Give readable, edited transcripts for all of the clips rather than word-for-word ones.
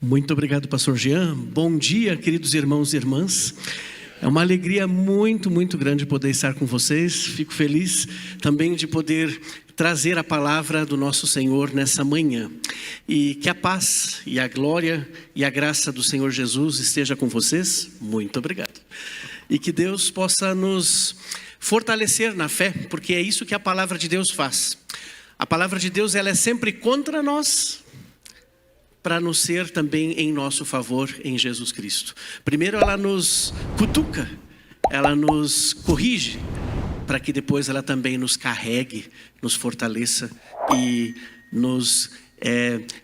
Muito obrigado, pastor Jean. Bom dia, queridos irmãos e irmãs. É uma alegria muito grande poder estar com vocês. Fico feliz também de poder trazer a palavra do nosso Senhor nessa manhã. E que a paz e a glória e a graça do Senhor Jesus esteja com vocês. Muito obrigado. E que Deus possa nos fortalecer na fé, porque é isso que a palavra de Deus faz. A palavra de Deus, ela é sempre contra nós, para nos ser também em nosso favor em Jesus Cristo. Primeiro ela nos cutuca, ela nos corrige, para que depois ela também nos carregue, nos fortaleça e nos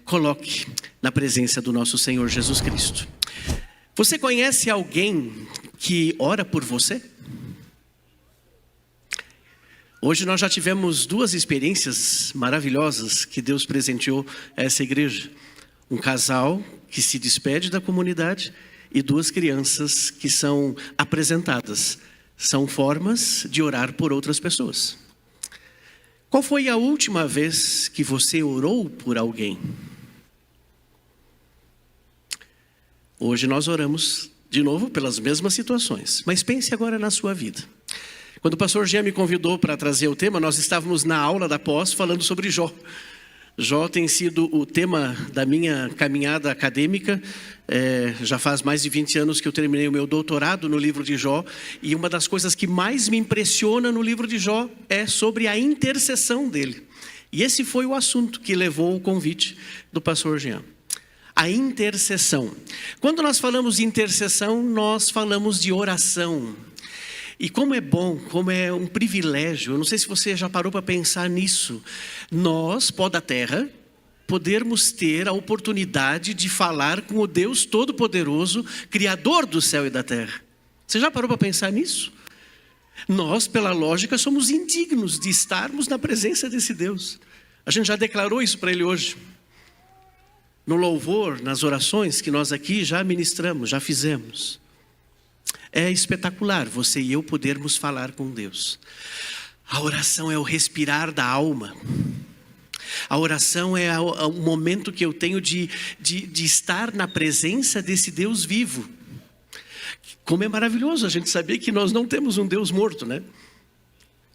coloque na presença do nosso Senhor Jesus Cristo. Você conhece alguém que ora por você? Hoje nós já tivemos duas experiências maravilhosas que Deus presenteou a essa igreja. Um casal que se despede da comunidade e duas crianças que são apresentadas. São formas de orar por outras pessoas. Qual foi a última vez que você orou por alguém? Hoje nós oramos de novo pelas mesmas situações, mas pense agora na sua vida. Quando o pastor Jean me convidou para trazer o tema, nós estávamos na aula da pós falando sobre Jó. Jó tem sido o tema da minha caminhada acadêmica. Já faz mais de 20 anos que eu terminei o meu doutorado no livro de Jó. E uma das coisas que mais me impressiona no livro de Jó é sobre a intercessão dele. E esse foi o assunto que levou o convite do pastor Jean. A intercessão. Quando nós falamos de intercessão, nós falamos de oração. E como é bom, como é um privilégio, eu não sei se você já parou para pensar nisso, nós, pó da terra, podermos ter a oportunidade de falar com o Deus Todo-Poderoso, Criador do céu e da terra. Você já parou para pensar nisso? Nós, pela lógica, somos indignos de estarmos na presença desse Deus. A gente já declarou isso para Ele hoje. No louvor, nas orações que nós aqui já ministramos, já fizemos. É espetacular você e eu podermos falar com Deus. A oração é o respirar da alma. A oração é o momento que eu tenho de estar na presença desse Deus vivo. Como é maravilhoso a gente saber que nós não temos um Deus morto, né?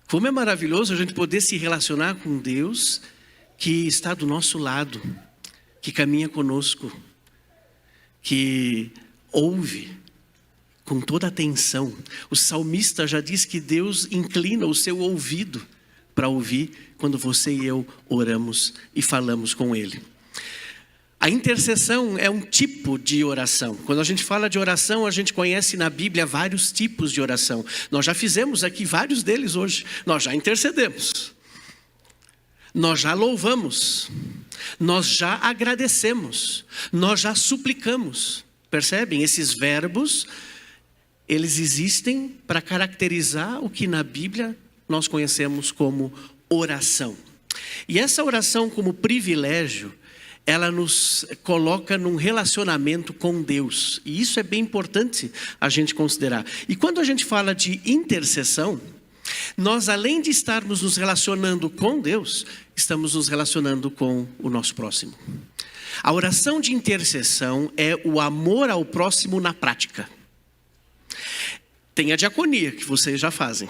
Como é maravilhoso a gente poder se relacionar com Deus que está do nosso lado, que caminha conosco, que ouve com toda atenção. O salmista já diz que Deus inclina o seu ouvido para ouvir quando você e eu oramos e falamos com Ele. A intercessão é um tipo de oração. Quando a gente fala de oração, a gente conhece na Bíblia vários tipos de oração. Nós já fizemos aqui vários deles hoje. Nós já intercedemos. Nós já louvamos. Nós já agradecemos. Nós já suplicamos. Percebem? Esses verbos, eles existem para caracterizar o que na Bíblia nós conhecemos como oração. E essa oração, como privilégio, ela nos coloca num relacionamento com Deus. E isso é bem importante a gente considerar. E quando a gente fala de intercessão, nós, além de estarmos nos relacionando com Deus, estamos nos relacionando com o nosso próximo. A oração de intercessão é o amor ao próximo na prática. Tem a diaconia, que vocês já fazem.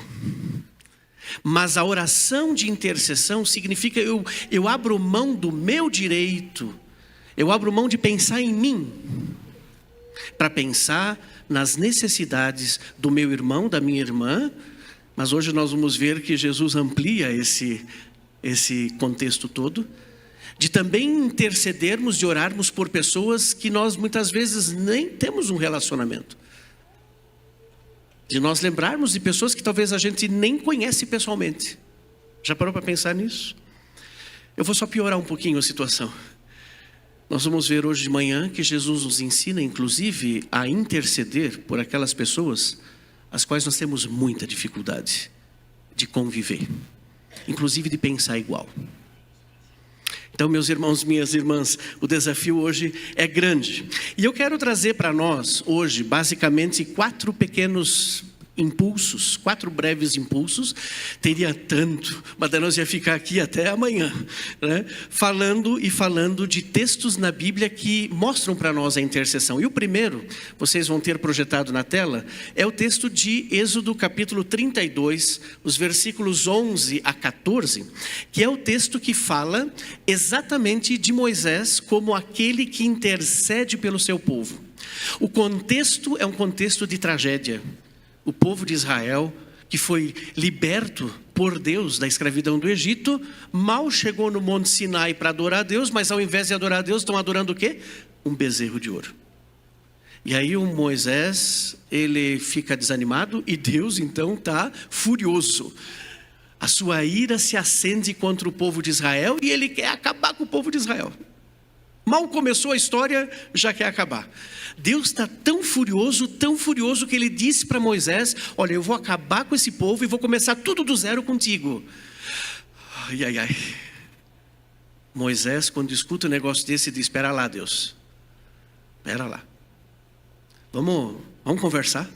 Mas a oração de intercessão significa eu abro mão do meu direito, eu abro mão de pensar em mim, para pensar nas necessidades do meu irmão, da minha irmã. Mas hoje nós vamos ver que Jesus amplia esse contexto todo, de também intercedermos e orarmos por pessoas que nós muitas vezes nem temos um relacionamento. De nós lembrarmos de pessoas que talvez a gente nem conhece pessoalmente. Já parou para pensar nisso? Eu vou só piorar um pouquinho a situação. Nós vamos ver hoje de manhã que Jesus nos ensina, inclusive, a interceder por aquelas pessoas as quais nós temos muita dificuldade de conviver, inclusive de pensar igual. Então, meus irmãos, minhas irmãs, o desafio hoje é grande. E eu quero trazer para nós hoje, basicamente, 4 pequenos impulsos, 4 breves impulsos. Teria tanto, mas daí nós ia ficar aqui até amanhã, né? Falando de textos na Bíblia que mostram para nós a intercessão. E o primeiro, vocês vão ter projetado na tela, é o texto de Êxodo capítulo 32, os versículos 11 a 14, que é o texto que fala exatamente de Moisés como aquele que intercede pelo seu povo. O contexto é um contexto de tragédia. O povo de Israel, que foi liberto por Deus da escravidão do Egito, mal chegou no Monte Sinai para adorar a Deus, mas ao invés de adorar a Deus, estão adorando o quê? Um bezerro de ouro. E aí o Moisés, ele fica desanimado e Deus então está furioso. A sua ira se acende contra o povo de Israel e ele quer acabar com o povo de Israel. Mal começou a história, já quer acabar. Deus está tão furioso que ele disse para Moisés: olha, eu vou acabar com esse povo e vou começar tudo do zero contigo. Ai. Moisés, quando escuta um negócio desse, diz: espera lá, Deus. Espera lá. Vamos conversar?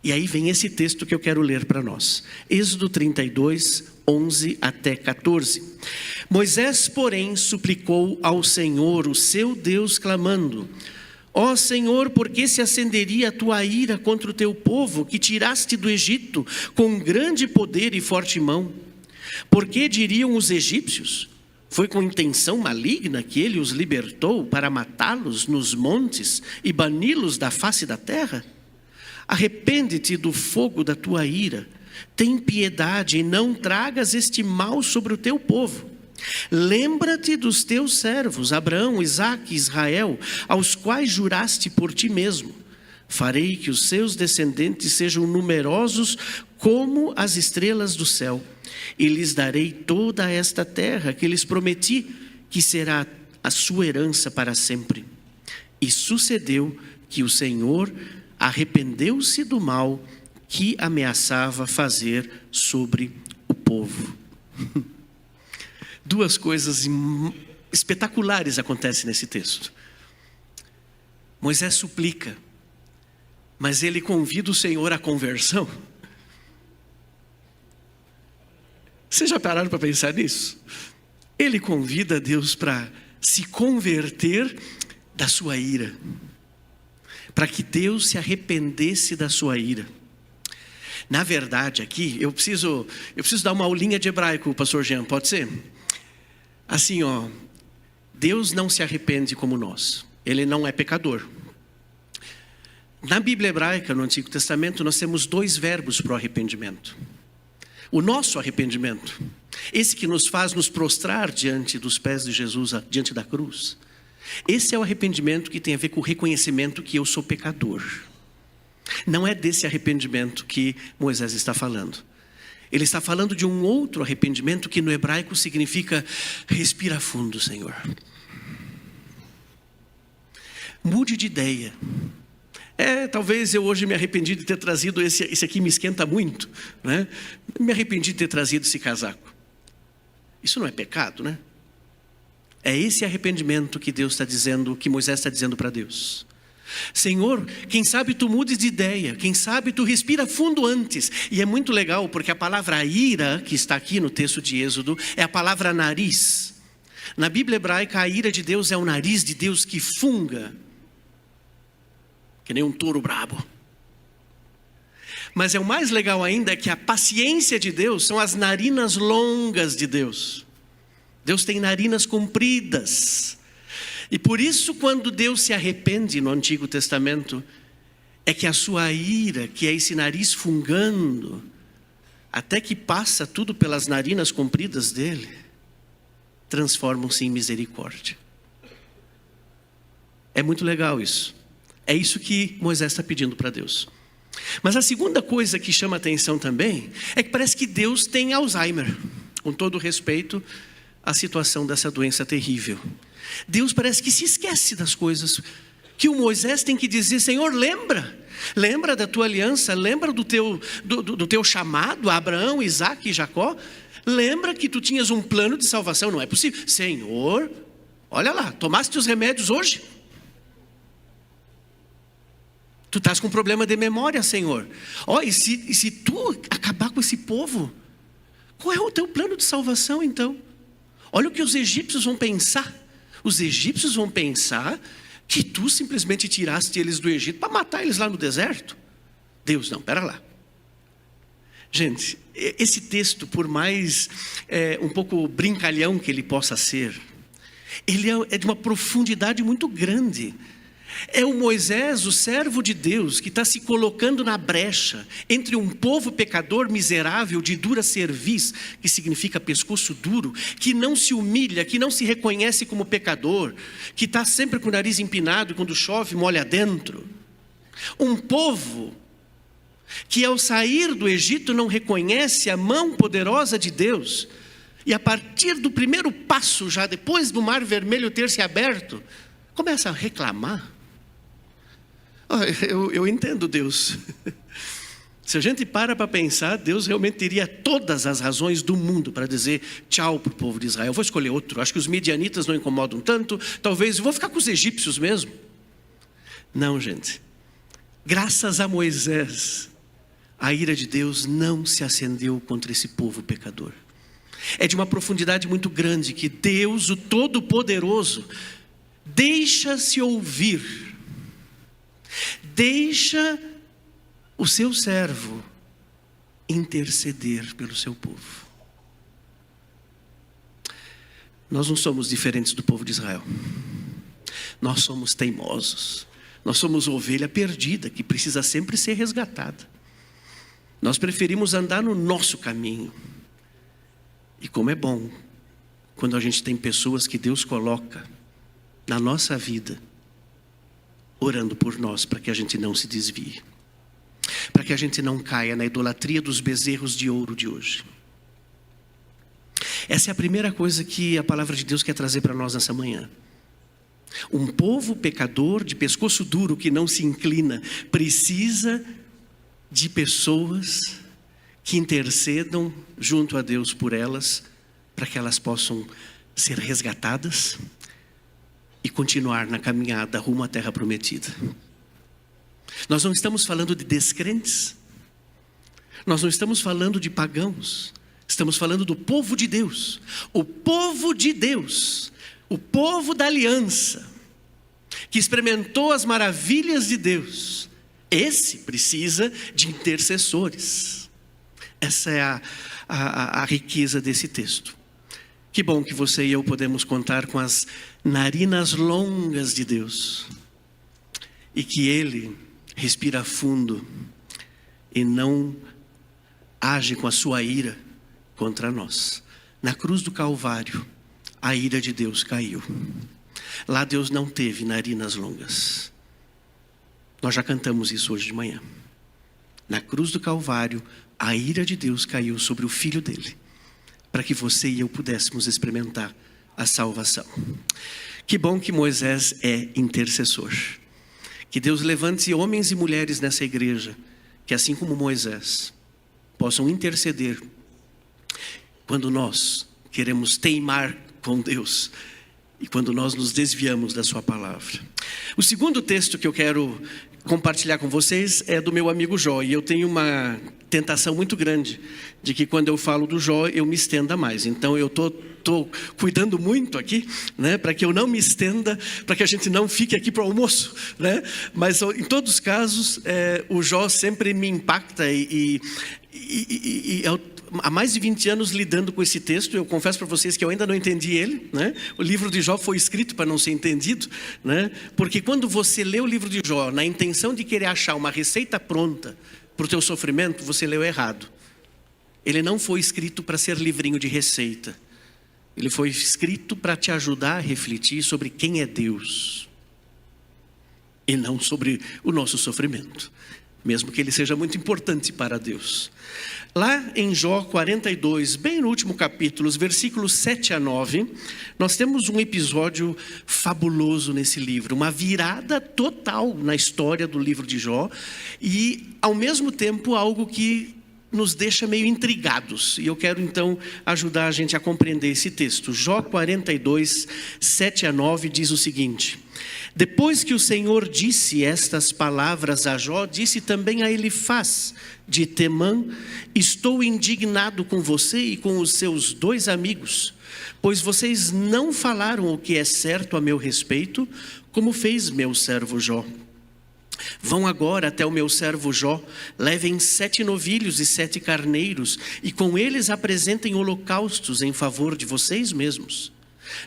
E aí vem esse texto que eu quero ler para nós. Êxodo 32, 11 até 14. Moisés, porém, suplicou ao Senhor, o seu Deus, clamando: ó Senhor, por que se acenderia a tua ira contra o teu povo, que tiraste do Egito com grande poder e forte mão? Por que diriam os egípcios: foi com intenção maligna que ele os libertou para matá-los nos montes e bani-los da face da terra? Arrepende-te do fogo da tua ira, tem piedade e não tragas este mal sobre o teu povo. Lembra-te dos teus servos, Abraão, Isaque e Israel, aos quais juraste por ti mesmo: farei que os seus descendentes sejam numerosos como as estrelas do céu, e lhes darei toda esta terra que lhes prometi, que será a sua herança para sempre. E sucedeu que o Senhor arrependeu-se do mal que ameaçava fazer sobre o povo. Duas coisas espetaculares acontecem nesse texto. Moisés suplica, mas ele convida o Senhor à conversão. Vocês já pararam para pensar nisso? Ele convida Deus para se converter da sua ira, para que Deus se arrependesse da sua ira. Na verdade, aqui, eu preciso dar uma aulinha de hebraico, pastor Jean, pode ser? Assim, Deus não se arrepende como nós. Ele não é pecador. Na Bíblia hebraica, no Antigo Testamento, nós temos 2 verbos para o arrependimento. O nosso arrependimento, esse que nos faz nos prostrar diante dos pés de Jesus, diante da cruz. Esse é o arrependimento que tem a ver com o reconhecimento que eu sou pecador. Não é desse arrependimento que Moisés está falando. Ele está falando de um outro arrependimento que no hebraico significa: respira fundo, Senhor. Mude de ideia. Talvez eu hoje me arrependi de ter trazido esse aqui, me esquenta muito, né? Me arrependi de ter trazido esse casaco. Isso não é pecado, né? É esse arrependimento que Deus está dizendo, que Moisés está dizendo para Deus. Senhor, quem sabe tu mudes de ideia, quem sabe tu respira fundo antes. E é muito legal porque a palavra ira, que está aqui no texto de Êxodo, é a palavra nariz. Na Bíblia hebraica, a ira de Deus é o nariz de Deus que funga, que nem um touro brabo. Mas é o mais legal ainda é que a paciência de Deus são as narinas longas de Deus. Deus tem narinas compridas. E por isso, quando Deus se arrepende no Antigo Testamento, é que a sua ira, que é esse nariz fungando, até que passa tudo pelas narinas compridas dele, transformam-se em misericórdia. É muito legal isso. É isso que Moisés está pedindo para Deus. Mas a segunda coisa que chama a atenção também é que parece que Deus tem Alzheimer. Com todo respeito à situação dessa doença terrível. Deus parece que se esquece das coisas que o Moisés tem que dizer: Senhor, lembra da tua aliança, lembra do teu chamado a Abraão, Isaque e Jacó. Lembra que tu tinhas um plano de salvação. Não é possível. Senhor, olha lá, tomaste os remédios hoje? Tu estás com problema de memória, Senhor. E se tu acabar com esse povo, qual é o teu plano de salvação então? Olha o que os egípcios vão pensar. Os egípcios vão pensar que tu simplesmente tiraste eles do Egito para matar eles lá no deserto. Deus, não, pera lá. Gente, esse texto, por mais um pouco brincalhão que ele possa ser, ele é de uma profundidade muito grande. É o Moisés, o servo de Deus, que está se colocando na brecha entre um povo pecador miserável, de dura cerviz, que significa pescoço duro, que não se humilha, que não se reconhece como pecador, que está sempre com o nariz empinado e quando chove molha dentro. Um povo que ao sair do Egito não reconhece a mão poderosa de Deus, e a partir do primeiro passo, já depois do Mar Vermelho ter se aberto, começa a reclamar. Eu entendo Deus. Se a gente para pensar, Deus realmente teria todas as razões do mundo para dizer tchau para o povo de Israel. Eu vou escolher outro, acho que os midianitas não incomodam tanto, talvez eu vou ficar com os egípcios mesmo. Não, gente. Graças a Moisés, a ira de Deus não se acendeu contra esse povo pecador. É de uma profundidade muito grande que Deus, o Todo-Poderoso, deixa-se ouvir. Deixa o seu servo interceder pelo seu povo. Nós não somos diferentes do povo de Israel. Nós somos teimosos. Nós somos ovelha perdida que precisa sempre ser resgatada. Nós preferimos andar no nosso caminho. E como é bom quando a gente tem pessoas que Deus coloca na nossa vida, orando por nós, para que a gente não se desvie, para que a gente não caia na idolatria dos bezerros de ouro de hoje. Essa é a primeira coisa que a palavra de Deus quer trazer para nós nessa manhã. Um povo pecador, de pescoço duro, que não se inclina, precisa de pessoas que intercedam junto a Deus por elas, para que elas possam ser resgatadas e continuar na caminhada rumo à terra prometida. Nós não estamos falando de descrentes, nós não estamos falando de pagãos, estamos falando do povo de Deus. O povo de Deus, o povo da aliança, que experimentou as maravilhas de Deus, esse precisa de intercessores. Essa é a riqueza desse texto. Que bom que você e eu podemos contar com as narinas longas de Deus, e que Ele respira fundo e não age com a sua ira contra nós. Na cruz do Calvário, a ira de Deus caiu. Lá Deus não teve narinas longas. Nós já cantamos isso hoje de manhã. Na cruz do Calvário, a ira de Deus caiu sobre o Filho dele, para que você e eu pudéssemos experimentar a salvação. Que bom que Moisés é intercessor. Que Deus levante homens e mulheres nessa igreja, que assim como Moisés, possam interceder quando nós queremos teimar com Deus e quando nós nos desviamos da sua palavra. O segundo texto que eu quero compartilhar com vocês é do meu amigo Jó, e eu tenho uma tentação muito grande de que quando eu falo do Jó eu me estenda mais. Então eu estou cuidando muito aqui, né, para que eu não me estenda, para que a gente não fique aqui para o almoço, né? Mas em todos os casos o Jó sempre me impacta e há mais de 20 anos lidando com esse texto. Eu confesso para vocês que eu ainda não entendi ele, né? O livro de Jó foi escrito para não ser entendido, né? Porque quando você lê o livro de Jó na intenção de querer achar uma receita pronta para o teu sofrimento, você leu errado. Ele não foi escrito para ser livrinho de receita. Ele foi escrito para te ajudar a refletir sobre quem é Deus e não sobre o nosso sofrimento, mesmo que ele seja muito importante para Deus. Lá em Jó 42, bem no último capítulo, os versículos 7 a 9, nós temos um episódio fabuloso nesse livro, uma virada total na história do livro de Jó, e ao mesmo tempo algo que nos deixa meio intrigados. E eu quero então ajudar a gente a compreender esse texto. Jó 42, 7 a 9 diz o seguinte: depois que o Senhor disse estas palavras a Jó, disse também a Elifaz de Temã: estou indignado com você e com os seus 2 amigos, pois vocês não falaram o que é certo a meu respeito, como fez meu servo Jó. Vão agora até o meu servo Jó, levem 7 novilhos e 7 carneiros, e com eles apresentem holocaustos em favor de vocês mesmos.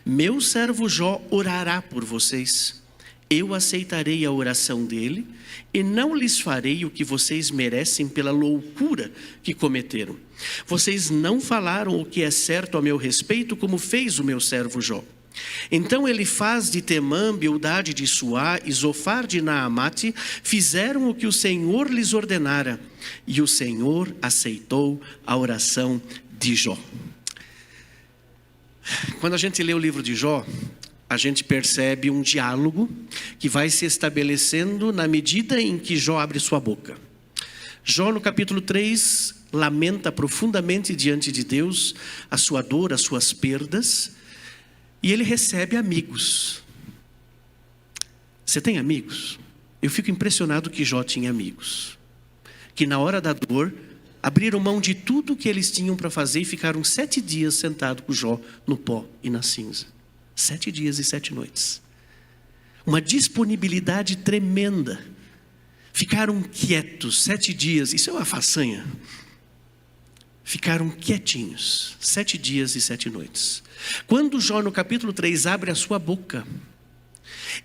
Meu servo Jó orará por vocês. Eu aceitarei a oração dele, e não lhes farei o que vocês merecem pela loucura que cometeram. Vocês não falaram o que é certo a meu respeito, como fez o meu servo Jó. Então Elifaz de Temã, Bildade de Suá e Zofar de Naamate fizeram o que o Senhor lhes ordenara, e o Senhor aceitou a oração de Jó. Quando a gente lê o livro de Jó, a gente percebe um diálogo que vai se estabelecendo na medida em que Jó abre sua boca. Jó, no capítulo 3, lamenta profundamente diante de Deus a sua dor, as suas perdas, e ele recebe amigos. Você tem amigos? Eu fico impressionado que Jó tinha amigos, que na hora da dor abriram mão de tudo que eles tinham para fazer e ficaram 7 dias sentados com Jó no pó e na cinza. 7 dias e 7 noites. Uma disponibilidade tremenda. Ficaram quietos 7 dias, isso é uma façanha. Ficaram quietinhos 7 dias e 7 noites. Quando Jó no capítulo 3 abre a sua boca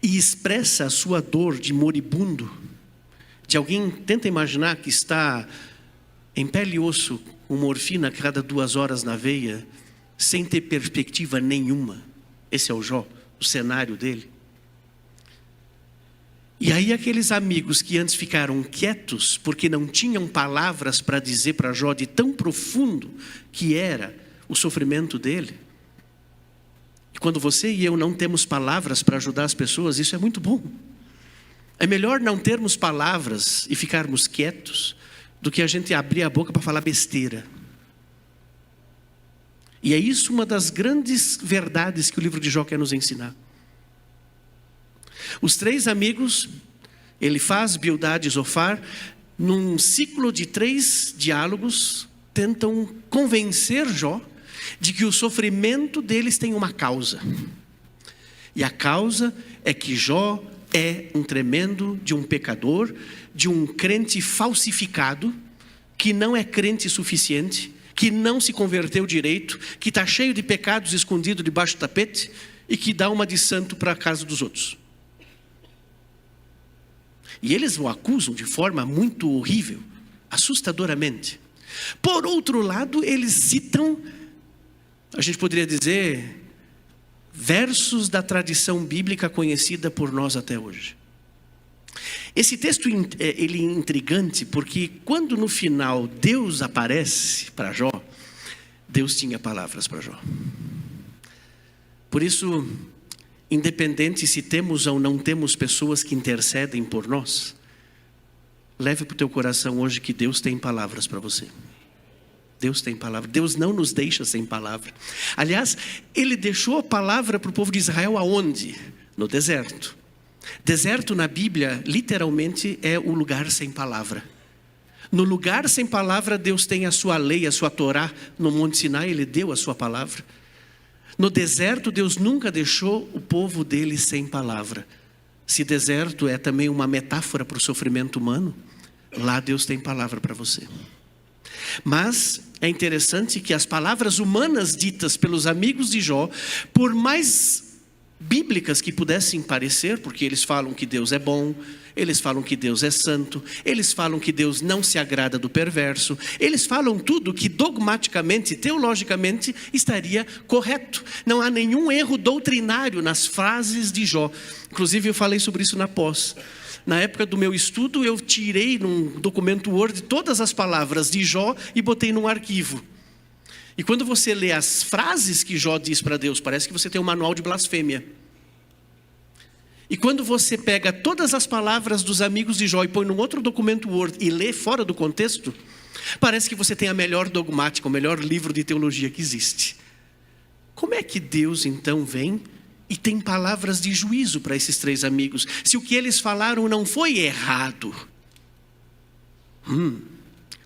e expressa a sua dor de moribundo, de alguém, tenta imaginar que está em pele e osso, com morfina a cada 2 horas na veia, sem ter perspectiva nenhuma. Esse é o Jó, o cenário dele. E aí aqueles amigos que antes ficaram quietos, porque não tinham palavras para dizer para Jó de tão profundo que era o sofrimento dele. E quando você e eu não temos palavras para ajudar as pessoas, isso é muito bom. É melhor não termos palavras e ficarmos quietos, do que a gente abrir a boca para falar besteira. E é isso uma das grandes verdades que o livro de Jó quer nos ensinar. Os 3 amigos, Elifaz, Bildade e Zofar, num ciclo de 3 diálogos, tentam convencer Jó de que o sofrimento deles tem uma causa. E a causa é que Jó é um tremendo de um pecador, de um crente falsificado, que não é crente suficiente, que não se converteu direito, que está cheio de pecados escondidos debaixo do tapete e que dá uma de santo para a casa dos outros. E eles o acusam de forma muito horrível, assustadoramente. Por outro lado, eles citam, a gente poderia dizer, versos da tradição bíblica conhecida por nós até hoje. Esse texto ele é intrigante porque quando no final Deus aparece para Jó, Deus tinha palavras para Jó. Por isso, independente se temos ou não temos pessoas que intercedem por nós, leve para o teu coração hoje que Deus tem palavras para você. Deus tem palavra. Deus não nos deixa sem palavra. Aliás, Ele deixou a palavra para o povo de Israel aonde? No deserto. Deserto na Bíblia, literalmente, é o lugar sem palavra. No lugar sem palavra, Deus tem a sua lei, a sua Torá. No Monte Sinai, Ele deu a sua palavra. No deserto, Deus nunca deixou o povo dele sem palavra. Se deserto é também uma metáfora para o sofrimento humano, lá Deus tem palavra para você. Mas é interessante que as palavras humanas ditas pelos amigos de Jó, por mais bíblicas que pudessem parecer, porque eles falam que Deus é bom, eles falam que Deus é santo, eles falam que Deus não se agrada do perverso, eles falam tudo que dogmaticamente, teologicamente estaria correto. Não há nenhum erro doutrinário nas frases de Jó. Inclusive eu falei sobre isso na pós. Na época do meu estudo eu tirei num documento Word todas as palavras de Jó e botei num arquivo. E quando você lê as frases que Jó diz para Deus, parece que você tem um manual de blasfêmia. E quando você pega todas as palavras dos amigos de Jó e põe num outro documento Word e lê fora do contexto, Parece que você tem a melhor dogmática, o melhor livro de teologia que existe. Como é que Deus então vem e tem palavras de juízo para esses 3 amigos, se o que eles falaram não foi errado?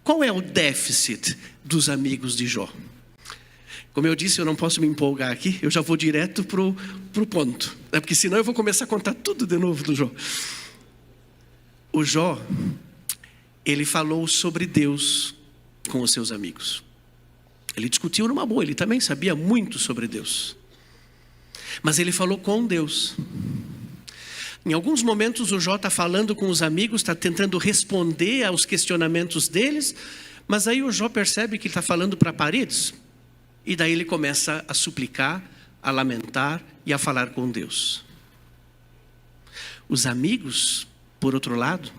Qual é o déficit dos amigos de Jó? Como eu disse, eu não posso me empolgar aqui, eu já vou direto pro ponto, porque senão eu vou começar a contar tudo de novo do Jó. O Jó, ele falou sobre Deus com os seus amigos. Ele discutiu numa boa, ele também sabia muito sobre Deus. Mas ele falou com Deus. Em alguns momentos o Jó está falando com os amigos, está tentando responder aos questionamentos deles, mas aí o Jó percebe que ele está falando para paredes, e daí ele começa a suplicar, a lamentar e a falar com Deus. Os amigos, por outro lado,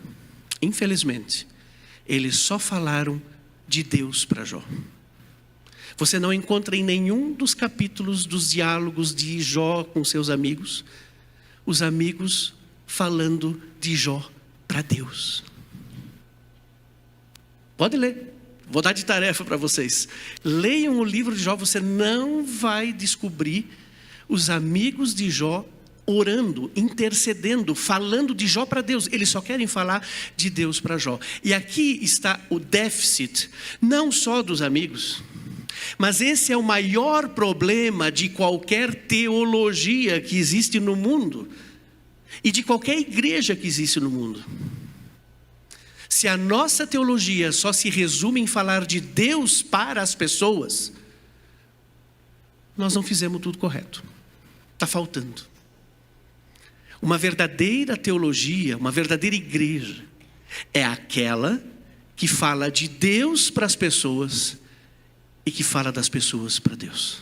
infelizmente, eles só falaram de Deus para Jó. Você não encontra em nenhum dos capítulos dos diálogos de Jó com seus amigos, os amigos falando de Jó para Deus. Pode ler, vou dar de tarefa para vocês. Leiam o livro de Jó, você não vai descobrir os amigos de Jó orando, intercedendo, falando de Jó para Deus. Eles só querem falar de Deus para Jó. E aqui está o déficit, não só dos amigos, mas esse é o maior problema de qualquer teologia que existe no mundo e de qualquer igreja que existe no mundo. Se a nossa teologia só se resume em falar de Deus para as pessoas, nós não fizemos tudo correto. Está faltando. Uma verdadeira teologia, uma verdadeira igreja, é aquela que fala de Deus para as pessoas e que fala das pessoas para Deus.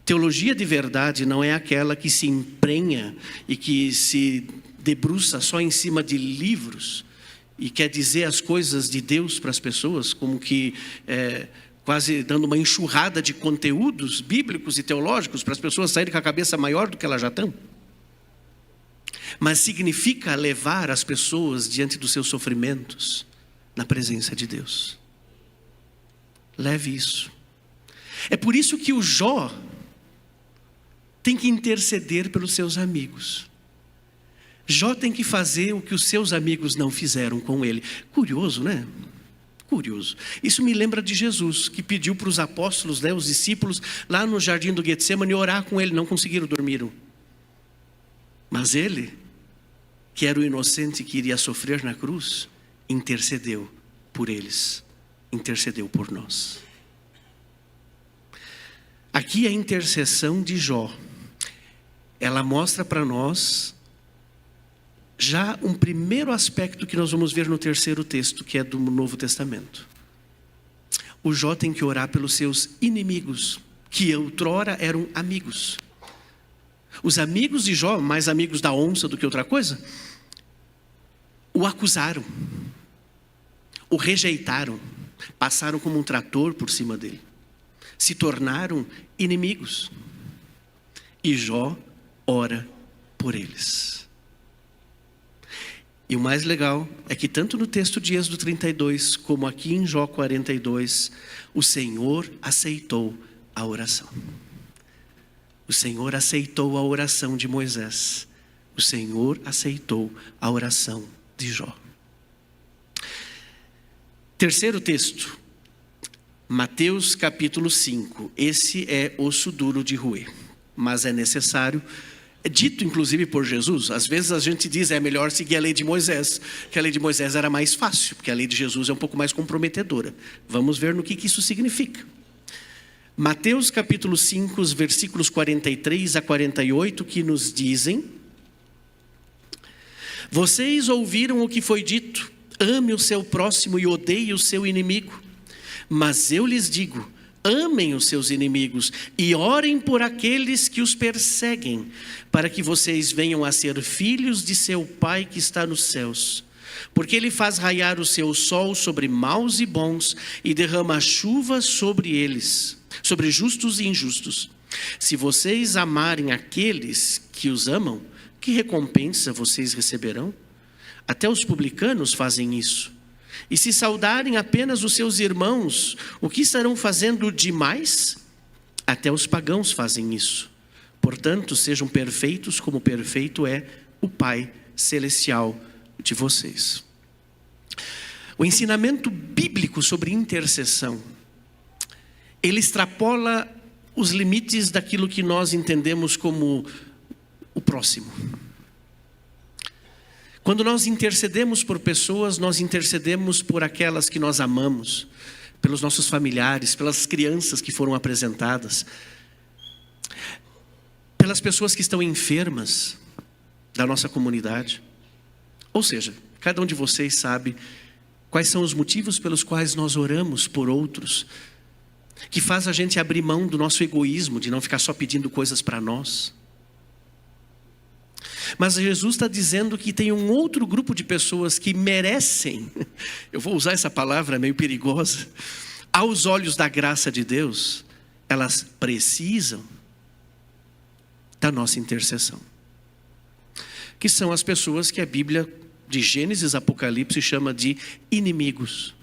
Teologia de verdade não é aquela que se emprenha e que se debruça só em cima de livros e quer dizer as coisas de Deus para as pessoas, como que quase dando uma enxurrada de conteúdos bíblicos e teológicos para as pessoas saírem com a cabeça maior do que elas já estão. Mas significa levar as pessoas diante dos seus sofrimentos na presença de Deus. Leve isso. É por isso que o Jó tem que interceder pelos seus amigos. Jó tem que fazer o que os seus amigos não fizeram com ele. Curioso, né? Curioso. Isso me lembra de Jesus, que pediu para os apóstolos, os discípulos, lá no jardim do Getsemane, orar com ele. Não conseguiram, dormiram. Mas ele, que era o inocente que iria sofrer na cruz, intercedeu por eles. Intercedeu por nós. Aqui a intercessão de Jó, ela mostra para nós já um primeiro aspecto que nós vamos ver no terceiro texto, que é do Novo Testamento. O Jó tem que orar pelos seus inimigos, que outrora eram amigos. Os amigos de Jó, mais amigos da onça do que outra coisa, o acusaram, o rejeitaram, passaram como um trator por cima dele, se tornaram inimigos. E Jó ora por eles. E o mais legal é que tanto no texto de Êxodo 32, como aqui em Jó 42, o Senhor aceitou a oração. O Senhor aceitou a oração de Moisés. O Senhor aceitou a oração de Jó. Terceiro texto, Mateus capítulo 5. Esse é osso duro de roer, mas é necessário. É dito inclusive por Jesus. Às vezes a gente diz é melhor seguir a lei de Moisés, que a lei de Moisés era mais fácil, porque a lei de Jesus é um pouco mais comprometedora. Vamos ver no que isso significa. Mateus capítulo 5, os versículos 43 a 48, que nos dizem: vocês ouviram o que foi dito, ame o seu próximo e odeie o seu inimigo. Mas eu lhes digo, amem os seus inimigos e orem por aqueles que os perseguem, para que vocês venham a ser filhos de seu Pai que está nos céus. Porque Ele faz raiar o seu sol sobre maus e bons e derrama chuva sobre eles, sobre justos e injustos. Se vocês amarem aqueles que os amam, que recompensa vocês receberão? Até os publicanos fazem isso. E se saudarem apenas os seus irmãos, o que estarão fazendo demais? Até os pagãos fazem isso. Portanto, sejam perfeitos como perfeito é o Pai Celestial de vocês. O ensinamento bíblico sobre intercessão, ele extrapola os limites daquilo que nós entendemos como o próximo. Quando nós intercedemos por pessoas, nós intercedemos por aquelas que nós amamos, pelos nossos familiares, pelas crianças que foram apresentadas, pelas pessoas que estão enfermas da nossa comunidade. Ou seja, cada um de vocês sabe quais são os motivos pelos quais nós oramos por outros, que faz a gente abrir mão do nosso egoísmo, de não ficar só pedindo coisas para nós. Mas Jesus está dizendo que tem um outro grupo de pessoas que merecem, eu vou usar essa palavra meio perigosa, aos olhos da graça de Deus, elas precisam da nossa intercessão. Que são as pessoas que a Bíblia de Gênesis, Apocalipse chama de inimigos.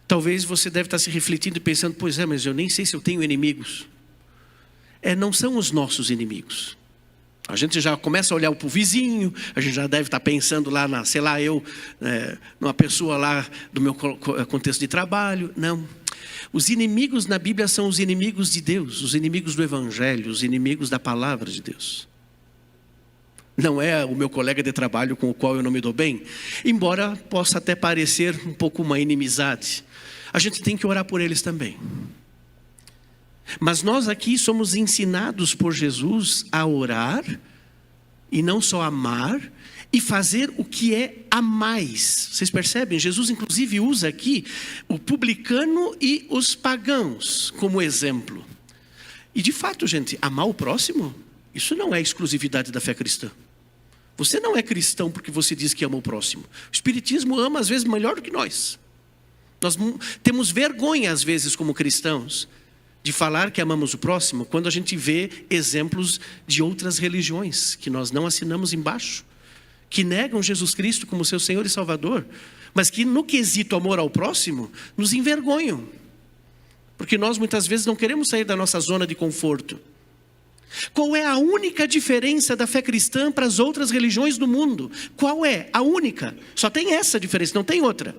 Talvez você deve estar se refletindo e pensando, pois é, mas eu nem sei se eu tenho inimigos. Não são os nossos inimigos. A gente já começa a olhar para o vizinho, a gente já deve estar pensando lá na, sei lá, numa pessoa lá do meu contexto de trabalho. Não. Os inimigos na Bíblia são os inimigos de Deus, os inimigos do Evangelho, os inimigos da palavra de Deus. Não é o meu colega de trabalho com o qual eu não me dou bem, embora possa até parecer um pouco uma inimizade. A gente tem que orar por eles também. Mas nós aqui somos ensinados por Jesus a orar, e não só amar, e fazer o que é a mais. Vocês percebem? Jesus inclusive usa aqui o publicano e os pagãos como exemplo. E de fato, gente, amar o próximo, isso não é exclusividade da fé cristã. Você não é cristão porque você diz que ama o próximo. O Espiritismo ama às vezes melhor do que nós. Nós temos vergonha às vezes como cristãos de falar que amamos o próximo, quando a gente vê exemplos de outras religiões, que nós não assinamos embaixo, que negam Jesus Cristo como seu Senhor e Salvador, mas que no quesito amor ao próximo, nos envergonham. Porque nós muitas vezes não queremos sair da nossa zona de conforto. Qual é a única diferença da fé cristã para as outras religiões do mundo? Qual é? A única. Só tem essa diferença, não tem outra.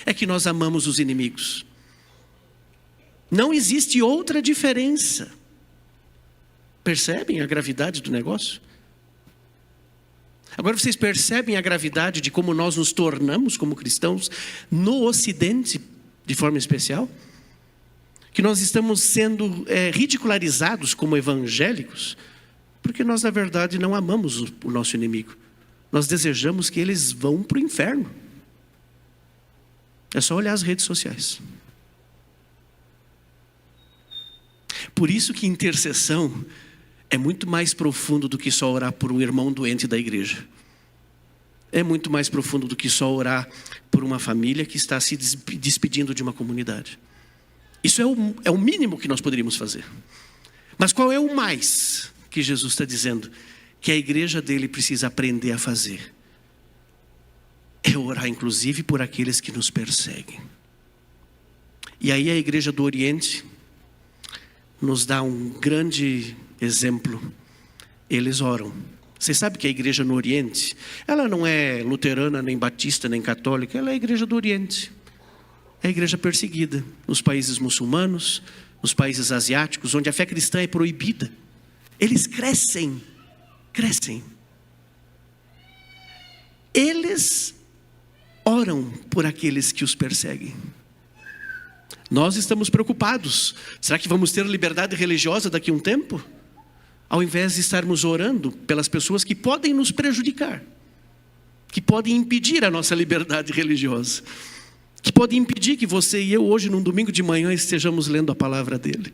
É que nós amamos os inimigos. Não existe outra diferença. Percebem a gravidade do negócio? Agora vocês percebem a gravidade de como nós nos tornamos como cristãos no Ocidente, de forma especial? Que nós estamos sendo ridicularizados como evangélicos, porque nós na verdade não amamos o nosso inimigo. Nós desejamos que eles vão para o inferno. É só olhar as redes sociais. Por isso que intercessão é muito mais profundo do que só orar por um irmão doente da igreja. É muito mais profundo do que só orar por uma família que está se despedindo de uma comunidade. Isso é o mínimo que nós poderíamos fazer. Mas qual é o mais que Jesus está dizendo que a igreja dele precisa aprender a fazer? É orar inclusive por aqueles que nos perseguem. E aí a igreja do Oriente nos dá um grande exemplo. Eles oram. Você sabe que a igreja no Oriente, ela não é luterana, nem batista, nem católica, ela é a igreja do Oriente. É a igreja perseguida nos países muçulmanos, nos países asiáticos, onde a fé cristã é proibida. Eles crescem. Eles oram por aqueles que os perseguem. Nós estamos preocupados. Será que vamos ter liberdade religiosa daqui a um tempo? Ao invés de estarmos orando pelas pessoas que podem nos prejudicar, que podem impedir a nossa liberdade religiosa, que podem impedir que você e eu hoje, num domingo de manhã, estejamos lendo a palavra dele.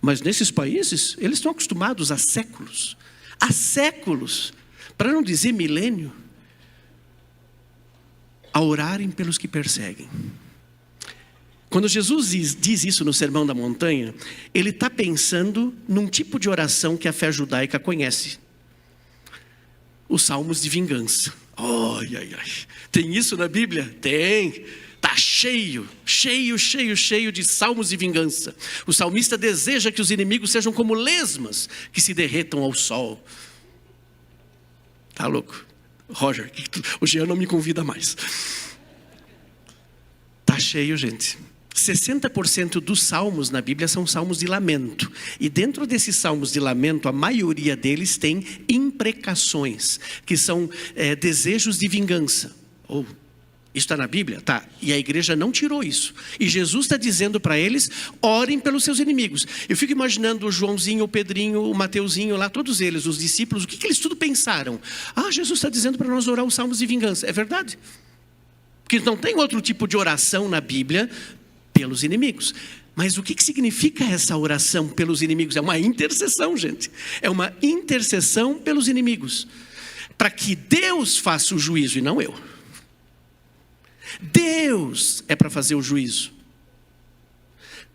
Mas nesses países, eles estão acostumados há séculos, para não dizer milênio, a orarem pelos que perseguem. Quando Jesus diz isso no Sermão da Montanha, ele está pensando num tipo de oração que a fé judaica conhece. Os salmos de vingança. Ai, ai, ai. Tem isso na Bíblia? Tem. Está cheio de salmos de vingança. O salmista deseja que os inimigos sejam como lesmas que se derretam ao sol. Tá louco? Roger, o Jean não me convida mais. Tá cheio, gente. 60% dos salmos na Bíblia são salmos de lamento. E dentro desses salmos de lamento, a maioria deles tem imprecações, que são desejos de vingança. Isso está na Bíblia? Tá. E a igreja não tirou isso. E Jesus está dizendo para eles, orem pelos seus inimigos. Eu fico imaginando o Joãozinho, o Pedrinho, o Mateuzinho lá, todos eles, os discípulos, o que eles tudo pensaram? Jesus está dizendo para nós orar os salmos de vingança. É verdade. Porque não tem outro tipo de oração na Bíblia pelos inimigos. Mas o que significa essa oração pelos inimigos? É uma intercessão, gente. É uma intercessão pelos inimigos. Para que Deus faça o juízo e não eu. Deus é para fazer o juízo.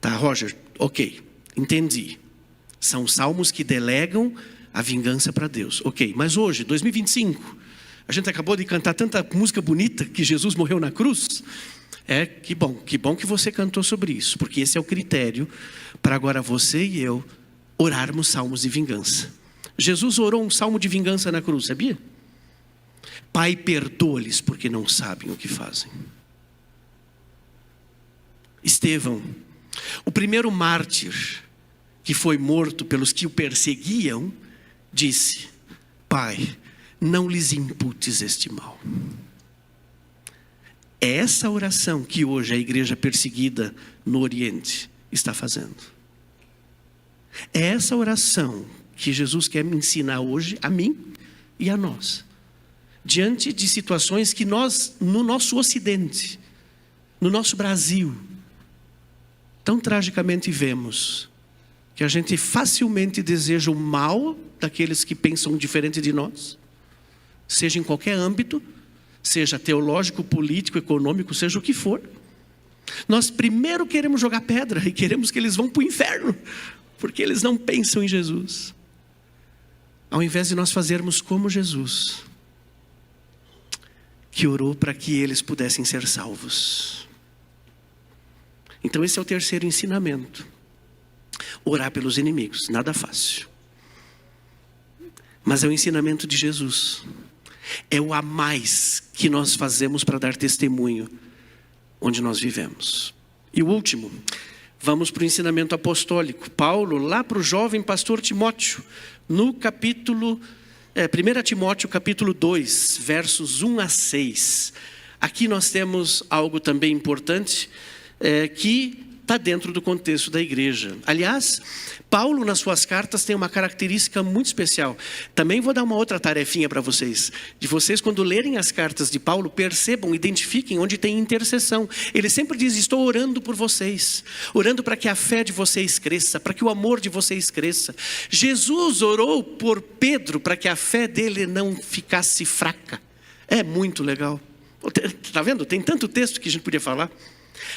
Tá, Roger, ok, entendi. São salmos que delegam a vingança para Deus. Ok, mas hoje, 2025, a gente acabou de cantar tanta música bonita que Jesus morreu na cruz. Que bom que você cantou sobre isso, porque esse é o critério para agora você e eu orarmos salmos de vingança. Jesus orou um salmo de vingança na cruz, sabia? Pai, perdoa-lhes porque não sabem o que fazem. Estevão, o primeiro mártir que foi morto pelos que o perseguiam, disse: Pai, não lhes imputes este mal. É essa oração que hoje a igreja perseguida no Oriente está fazendo. É essa oração que Jesus quer me ensinar hoje a mim e a nós. Diante de situações que nós, no nosso Ocidente, no nosso Brasil, tão tragicamente vemos, que a gente facilmente deseja o mal daqueles que pensam diferente de nós, seja em qualquer âmbito, seja teológico, político, econômico, seja o que for. Nós primeiro queremos jogar pedra e queremos que eles vão para o inferno, porque eles não pensam em Jesus. Ao invés de nós fazermos como Jesus, que orou para que eles pudessem ser salvos. Então esse é o terceiro ensinamento. Orar pelos inimigos, nada fácil. Mas é o ensinamento de Jesus. É o a mais que nós fazemos para dar testemunho onde nós vivemos. E o último, vamos para o ensinamento apostólico. Paulo, lá para o jovem pastor Timóteo, no capítulo 1 Timóteo capítulo 2, versos 1 a 6. Aqui nós temos algo também importante, que está dentro do contexto da igreja. Aliás, Paulo nas suas cartas tem uma característica muito especial. Também vou dar uma outra tarefinha para vocês. De vocês, quando lerem as cartas de Paulo, percebam, identifiquem onde tem intercessão. Ele sempre diz: estou orando por vocês, orando para que a fé de vocês cresça, para que o amor de vocês cresça. Jesus orou por Pedro para que a fé dele não ficasse fraca. É muito legal. Está vendo? Tem tanto texto que a gente podia falar.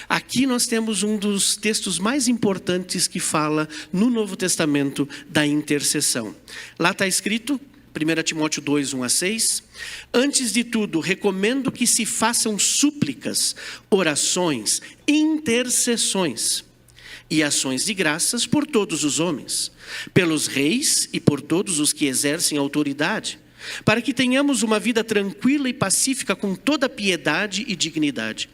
Aqui nós temos um dos textos mais importantes que fala no Novo Testamento da intercessão. Lá está escrito, 1 Timóteo 2, 1 a 6. Antes de tudo, recomendo que se façam súplicas, orações, intercessões e ações de graças por todos os homens, pelos reis e por todos os que exercem autoridade, para que tenhamos uma vida tranquila e pacífica com toda piedade e dignidade.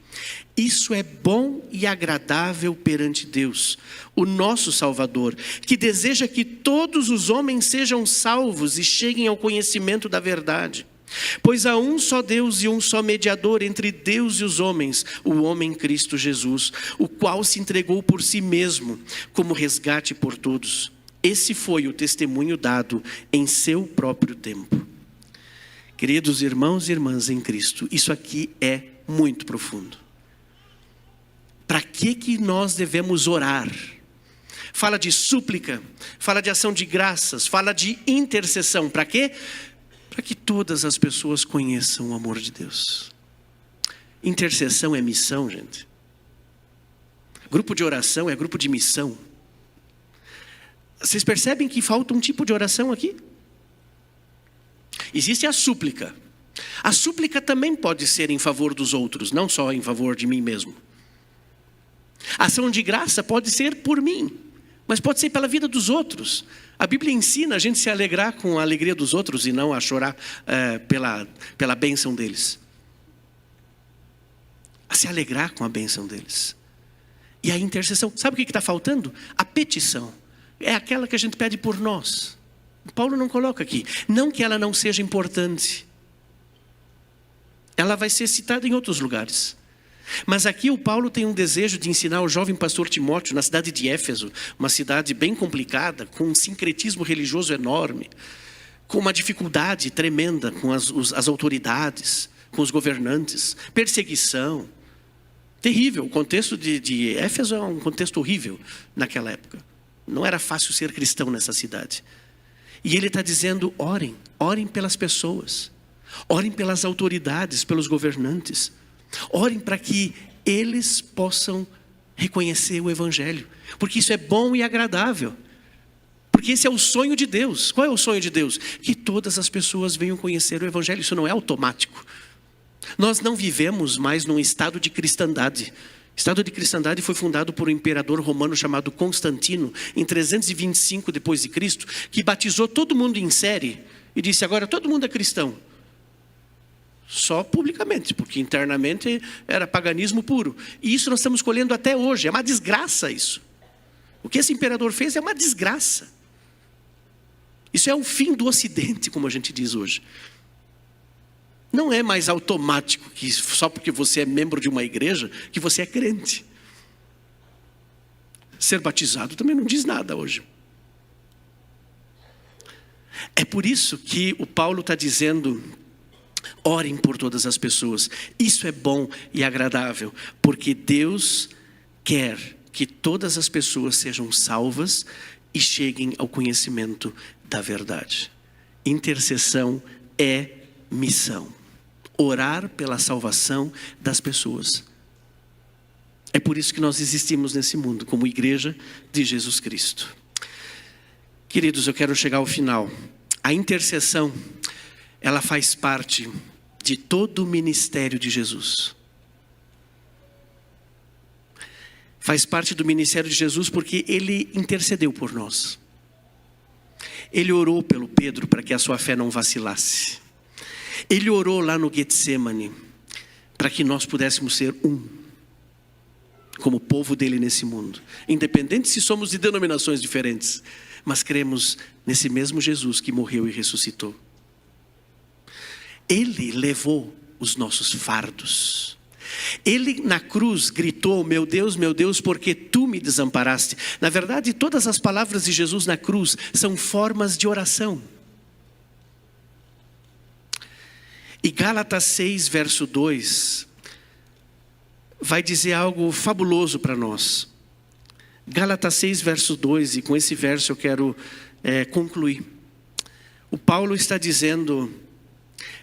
Isso é bom e agradável perante Deus, o nosso Salvador, que deseja que todos os homens sejam salvos e cheguem ao conhecimento da verdade. Pois há um só Deus e um só mediador entre Deus e os homens, o homem Cristo Jesus, o qual se entregou por si mesmo como resgate por todos. Esse foi o testemunho dado em seu próprio tempo. Queridos irmãos e irmãs em Cristo, isso aqui é muito profundo. Para que nós devemos orar? Fala de súplica, fala de ação de graças, fala de intercessão. Para quê? Para que todas as pessoas conheçam o amor de Deus. Intercessão é missão, gente. Grupo de oração é grupo de missão. Vocês percebem que falta um tipo de oração aqui? Existe a súplica. A súplica também pode ser em favor dos outros, não só em favor de mim mesmo. A ação de graça pode ser por mim, mas pode ser pela vida dos outros. A Bíblia ensina a gente se alegrar com a alegria dos outros e não a chorar pela bênção deles. A se alegrar com a bênção deles. E a intercessão, sabe o que está faltando? A petição. É aquela que a gente pede por nós. Paulo não coloca aqui. Não que ela não seja importante. Ela vai ser citada em outros lugares. Mas aqui o Paulo tem um desejo de ensinar o jovem pastor Timóteo, na cidade de Éfeso, uma cidade bem complicada, com um sincretismo religioso enorme, com uma dificuldade tremenda com as autoridades, com os governantes, perseguição. Terrível, o contexto de Éfeso é um contexto horrível naquela época. Não era fácil ser cristão nessa cidade. E ele está dizendo, orem pelas pessoas. Orem pelas autoridades, pelos governantes. Orem para que eles possam reconhecer o Evangelho. Porque isso é bom e agradável. Porque esse é o sonho de Deus. Qual é o sonho de Deus? Que todas as pessoas venham conhecer o Evangelho. Isso não é automático. Nós não vivemos mais num estado de cristandade. O estado de cristandade foi fundado por um imperador romano chamado Constantino, em 325 depois de Cristo, que batizou todo mundo em série e disse, agora todo mundo é cristão. Só publicamente, porque internamente era paganismo puro. E isso nós estamos colhendo até hoje, é uma desgraça isso. O que esse imperador fez é uma desgraça. Isso é o fim do Ocidente, como a gente diz hoje. Não é mais automático que só porque você é membro de uma igreja que você é crente. Ser batizado também não diz nada hoje. É por isso que o Paulo está dizendo, orem por todas as pessoas. Isso é bom e agradável, porque Deus quer que todas as pessoas sejam salvas e cheguem ao conhecimento da verdade. Intercessão é missão. Orar pela salvação das pessoas. É por isso que nós existimos nesse mundo, como igreja de Jesus Cristo. Queridos, eu quero chegar ao final. A intercessão, ela faz parte de todo o ministério de Jesus. Faz parte do ministério de Jesus porque ele intercedeu por nós. Ele orou pelo Pedro para que a sua fé não vacilasse. Ele orou lá no Getsemane para que nós pudéssemos ser um, como povo dele nesse mundo. Independente se somos de denominações diferentes, mas cremos nesse mesmo Jesus que morreu e ressuscitou. Ele levou os nossos fardos. Ele na cruz gritou, meu Deus, porque tu me desamparaste. Na verdade, todas as palavras de Jesus na cruz são formas de oração. E Gálatas 6, verso 2, vai dizer algo fabuloso para nós. Gálatas 6, verso 2, e com esse verso eu quero concluir. O Paulo está dizendo,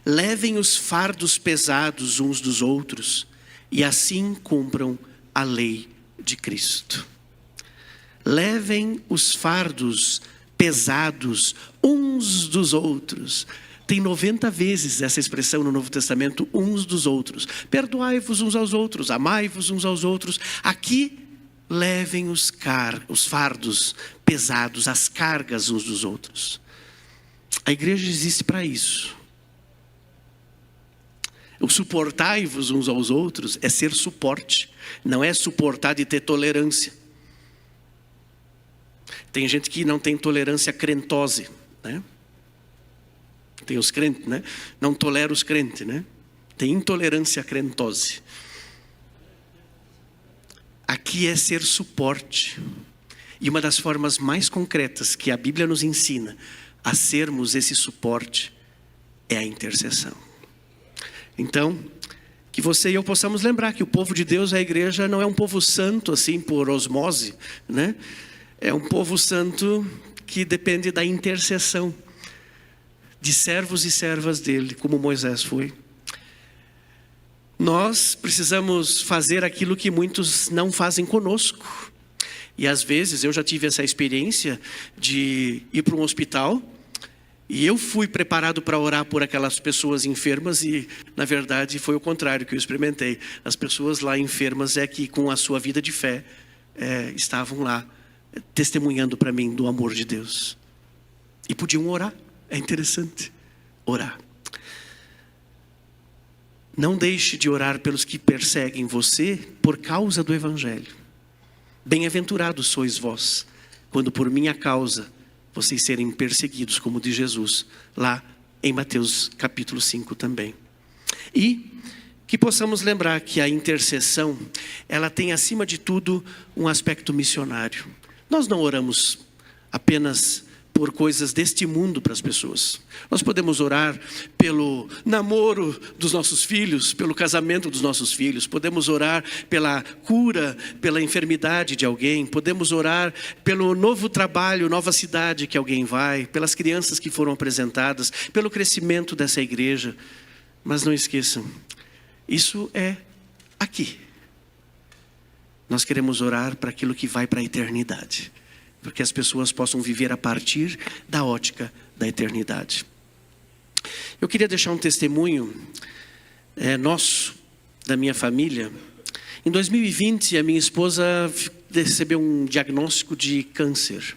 levem os fardos pesados uns dos outros, e assim cumpram a lei de Cristo. Levem os fardos pesados uns dos outros. Tem 90 vezes essa expressão no Novo Testamento, uns dos outros. Perdoai-vos uns aos outros, amai-vos uns aos outros. Aqui, levem os fardos pesados, as cargas uns dos outros. A igreja existe para isso. O suportai-vos uns aos outros é ser suporte. Não é suportar de ter tolerância. Tem gente que não tem tolerância à crentose, né? Tem os crentes, né? Não tolera os crentes, né? Tem intolerância à crentose. Aqui é ser suporte. E uma das formas mais concretas que a Bíblia nos ensina a sermos esse suporte é a intercessão. Então, que você e eu possamos lembrar que o povo de Deus, a igreja, não é um povo santo assim por osmose, né? É um povo santo que depende da intercessão de servos e servas dele, como Moisés foi. Nós precisamos fazer aquilo que muitos não fazem conosco. E às vezes eu já tive essa experiência de ir para um hospital E eu fui preparado para orar por aquelas pessoas enfermas e, na verdade, foi o contrário que eu experimentei. As pessoas lá enfermas é que, com a sua vida de fé, estavam lá testemunhando para mim do amor de Deus. E podiam orar. É interessante orar. Não deixe de orar pelos que perseguem você por causa do Evangelho. Bem-aventurados sois vós, quando por minha causa vocês serem perseguidos, como de Jesus, lá em Mateus capítulo 5 também. E que possamos lembrar que a intercessão, ela tem acima de tudo um aspecto missionário. Nós não oramos apenas por coisas deste mundo para as pessoas. Nós podemos orar pelo namoro dos nossos filhos, pelo casamento dos nossos filhos. Podemos orar pela cura, pela enfermidade de alguém. Podemos orar pelo novo trabalho, nova cidade que alguém vai, pelas crianças que foram apresentadas, pelo crescimento dessa igreja. Mas não esqueçam, isso é aqui. Nós queremos orar para aquilo que vai para a eternidade, para que as pessoas possam viver a partir da ótica da eternidade. Eu queria deixar um testemunho nosso, da minha família. Em 2020, a minha esposa recebeu um diagnóstico de câncer.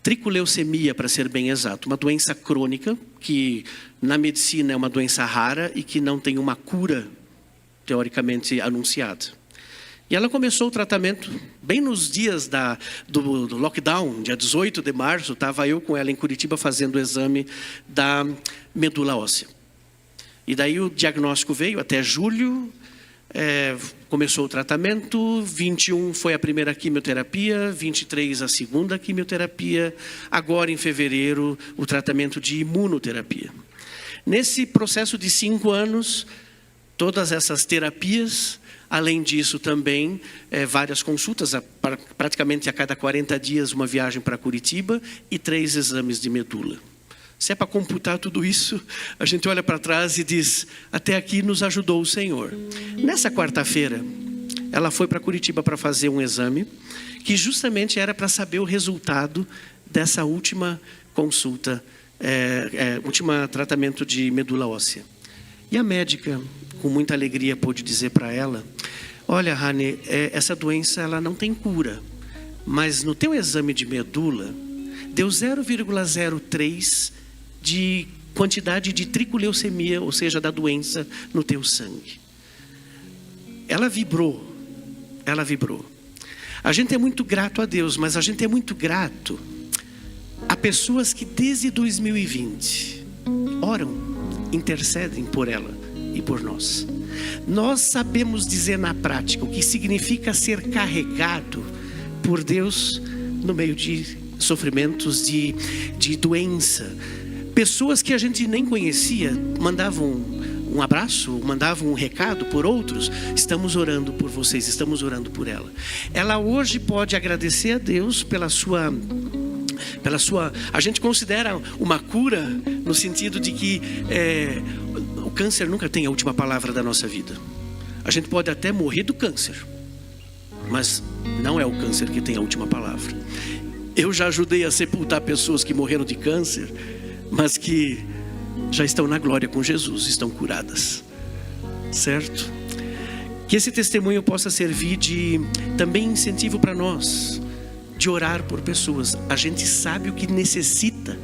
Tricoleucemia, para ser bem exato. Uma doença crônica, que na medicina é uma doença rara e que não tem uma cura, teoricamente, anunciada. E ela começou o tratamento bem nos dias do lockdown, dia 18 de março, estava eu com ela em Curitiba fazendo o exame da medula óssea. E daí o diagnóstico veio até julho, começou o tratamento, 21 foi a primeira quimioterapia, 23 a segunda quimioterapia, agora em fevereiro o tratamento de imunoterapia. Nesse processo de 5 anos, todas essas terapias, além disso também, várias consultas, praticamente a cada 40 dias uma viagem para Curitiba e 3 exames de medula. Se é para computar tudo isso, a gente olha para trás e diz, até aqui nos ajudou o Senhor. Nessa quarta-feira, ela foi para Curitiba para fazer um exame, que justamente era para saber o resultado dessa última consulta, último tratamento de medula óssea. E a médica, com muita alegria, pôde dizer para ela, olha, Rani, essa doença ela não tem cura, mas no teu exame de medula, deu 0,03 de quantidade de tricoleucemia, ou seja, da doença no teu sangue. Ela vibrou. A gente é muito grato a Deus, mas a gente é muito grato a pessoas que desde 2020 oram, intercedem por ela e por nós. Nós sabemos dizer na prática o que significa ser carregado por Deus no meio de sofrimentos, de doença. Pessoas que a gente nem conhecia mandavam um abraço, mandavam um recado por outros. Estamos orando por vocês, estamos orando por ela. Ela hoje pode agradecer a Deus pela sua, a gente considera uma cura no sentido de que o câncer nunca tem a última palavra da nossa vida. A gente pode até morrer do câncer, mas não é o câncer que tem a última palavra. Eu já ajudei a sepultar pessoas que morreram de câncer, mas que já estão na glória com Jesus, estão curadas, certo? Que esse testemunho possa servir de também incentivo para nós, de orar por pessoas. A gente sabe o que necessita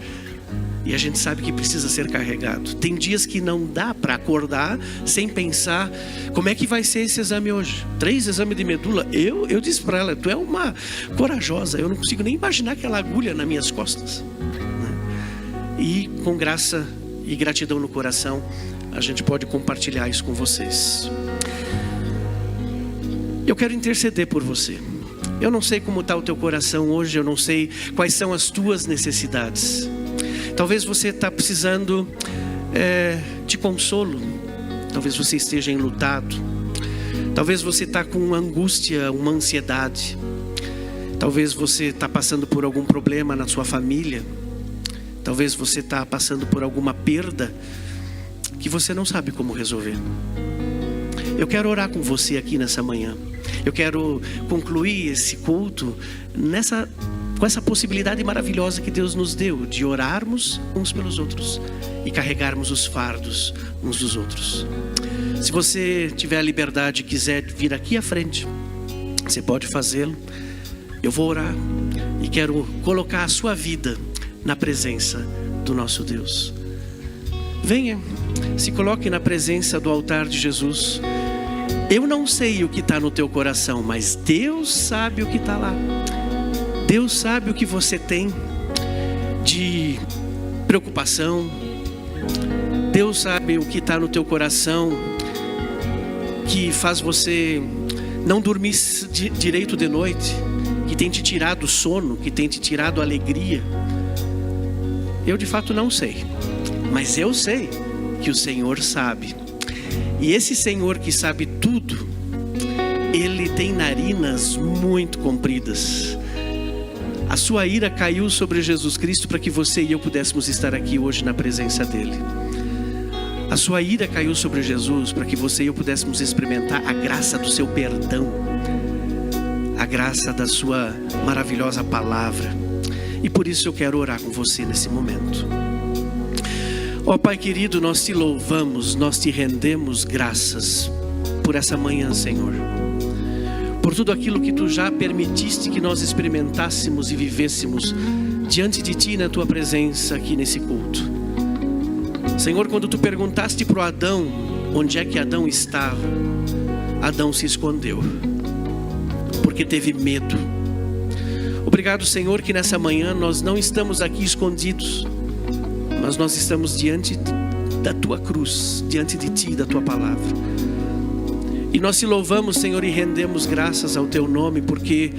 e a gente sabe que precisa ser carregado. Tem dias que não dá para acordar sem pensar, como é que vai ser esse exame hoje? 3 exames de medula. Eu disse para ela, tu é uma corajosa, eu não consigo nem imaginar aquela agulha nas minhas costas. E com graça e gratidão no coração, a gente pode compartilhar isso com vocês. Eu quero interceder por você. Eu não sei como está o teu coração hoje, eu não sei quais são as tuas necessidades. Talvez você está precisando de consolo. Talvez você esteja enlutado. Talvez você está com uma angústia, uma ansiedade. Talvez você está passando por algum problema na sua família. Talvez você está passando por alguma perda que você não sabe como resolver. Eu quero orar com você aqui nessa manhã. Eu quero concluir esse culto nessa com essa possibilidade maravilhosa que Deus nos deu de orarmos uns pelos outros e carregarmos os fardos uns dos outros. Se você tiver a liberdade e quiser vir aqui à frente, você pode fazê-lo. Eu vou orar e quero colocar a sua vida na presença do nosso Deus. Venha, se coloque na presença do altar de Jesus. Eu não sei o que está no teu coração, mas Deus sabe o que está lá. Deus sabe o que você tem de preocupação. Deus sabe o que está no teu coração que faz você não dormir direito de noite, que tem te tirado o sono, que tem te tirado a alegria. Eu de fato não sei, mas eu sei que o Senhor sabe. E esse Senhor que sabe tudo, Ele tem narinas muito compridas. A sua ira caiu sobre Jesus Cristo para que você e eu pudéssemos estar aqui hoje na presença dEle. A sua ira caiu sobre Jesus para que você e eu pudéssemos experimentar a graça do seu perdão, a graça da sua maravilhosa palavra. E por isso eu quero orar com você nesse momento. Ó Pai querido, nós te louvamos, nós te rendemos graças por essa manhã, Senhor. Por tudo aquilo que Tu já permitiste que nós experimentássemos e vivêssemos diante de Ti na Tua presença aqui nesse culto. Senhor, quando Tu perguntaste para o Adão onde é que Adão estava, Adão se escondeu, porque teve medo. Obrigado, Senhor, que nessa manhã nós não estamos aqui escondidos, mas nós estamos diante da Tua cruz, diante de Ti, da Tua palavra. E nós te louvamos, Senhor, e rendemos graças ao Teu nome, porque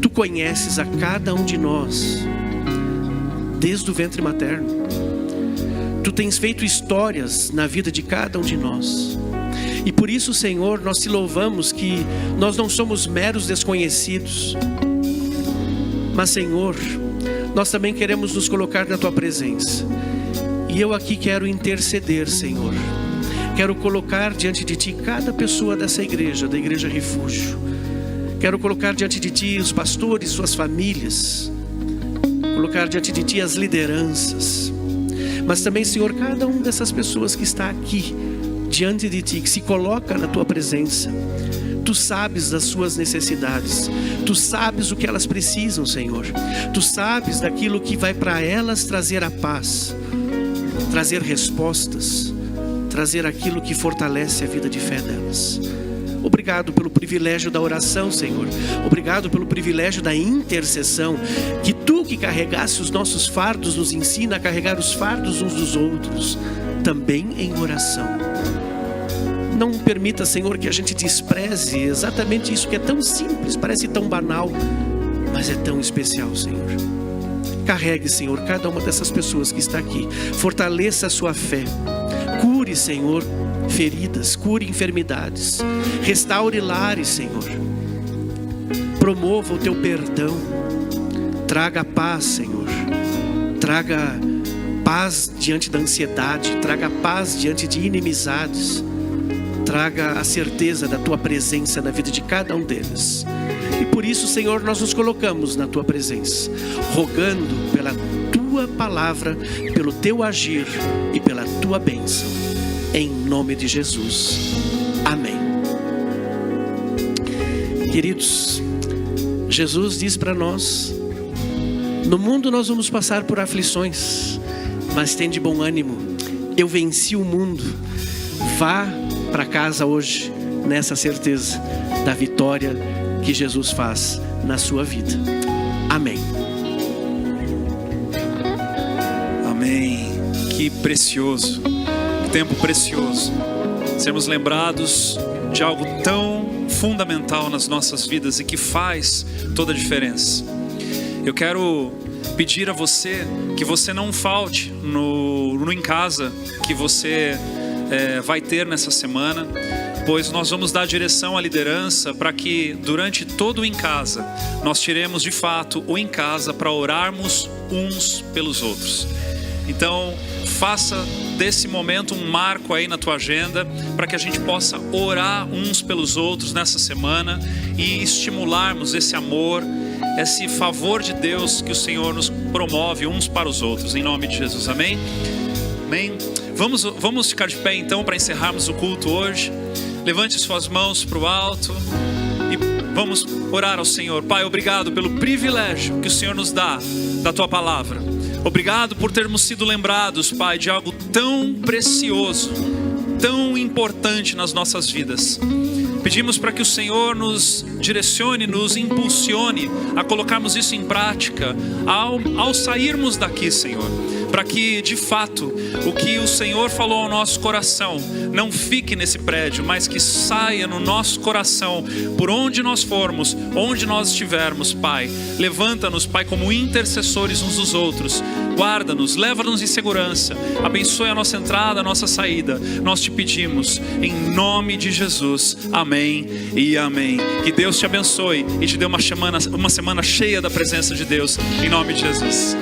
Tu conheces a cada um de nós, desde o ventre materno. Tu tens feito histórias na vida de cada um de nós. E por isso, Senhor, nós te louvamos que nós não somos meros desconhecidos, mas, Senhor, nós também queremos nos colocar na Tua presença. E eu aqui quero interceder, Senhor. Quero colocar diante de Ti cada pessoa dessa igreja, da Igreja Refúgio. Quero colocar diante de Ti os pastores, suas famílias. Colocar diante de Ti as lideranças. Mas também, Senhor, cada uma dessas pessoas que está aqui diante de Ti, que se coloca na Tua presença. Tu sabes das suas necessidades. Tu sabes o que elas precisam, Senhor. Tu sabes daquilo que vai para elas trazer a paz, trazer respostas, trazer aquilo que fortalece a vida de fé delas. Obrigado pelo privilégio da oração, Senhor. Obrigado pelo privilégio da intercessão. Que Tu que carregasse os nossos fardos nos ensina a carregar os fardos uns dos outros, também em oração. Não permita, Senhor, que a gente despreze exatamente isso que é tão simples, parece tão banal, mas é tão especial, Senhor. Carregue, Senhor, cada uma dessas pessoas que está aqui. Fortaleça a sua fé. Cure, Senhor, feridas, cure enfermidades. Restaure lares, Senhor. Promova o Teu perdão. Traga paz, Senhor. Traga paz diante da ansiedade. Traga paz diante de inimizades. Traga a certeza da Tua presença na vida de cada um deles. E por isso, Senhor, nós nos colocamos na Tua presença, rogando pela Tua palavra, pelo Teu agir e pela Tua bênção, em nome de Jesus, amém. Queridos, Jesus diz para nós: no mundo nós vamos passar por aflições, mas tem de bom ânimo, eu venci o mundo. Vá para casa hoje nessa certeza da vitória que Jesus faz na sua vida. Amém. Amém. Que precioso, que tempo precioso, sermos lembrados de algo tão fundamental nas nossas vidas e que faz toda a diferença. Eu quero pedir a você que você não falte no em casa que você vai ter nessa semana, pois nós vamos dar direção à liderança para que durante todo o em casa nós tiremos de fato o em casa para orarmos uns pelos outros. Então faça desse momento um marco aí na tua agenda para que a gente possa orar uns pelos outros nessa semana e estimularmos esse amor esse favor de Deus que o Senhor nos promove uns para os outros, em nome de Jesus, amém? Amém? Vamos ficar de pé então para encerrarmos o culto hoje. Levante suas mãos para o alto e vamos orar ao Senhor. Pai, obrigado pelo privilégio que o Senhor nos dá da Tua palavra. Obrigado por termos sido lembrados, Pai, de algo tão precioso, tão importante nas nossas vidas. Pedimos para que o Senhor nos direcione, nos impulsione a colocarmos isso em prática ao sairmos daqui, Senhor. Para que, de fato, o que o Senhor falou ao nosso coração não fique nesse prédio, mas que saia no nosso coração, por onde nós formos, onde nós estivermos, Pai. Levanta-nos, Pai, como intercessores uns dos outros. Guarda-nos, leva-nos em segurança. Abençoe a nossa entrada, a nossa saída. Nós te pedimos, em nome de Jesus. Amém e amém. Que Deus te abençoe e te dê uma semana cheia da presença de Deus, em nome de Jesus.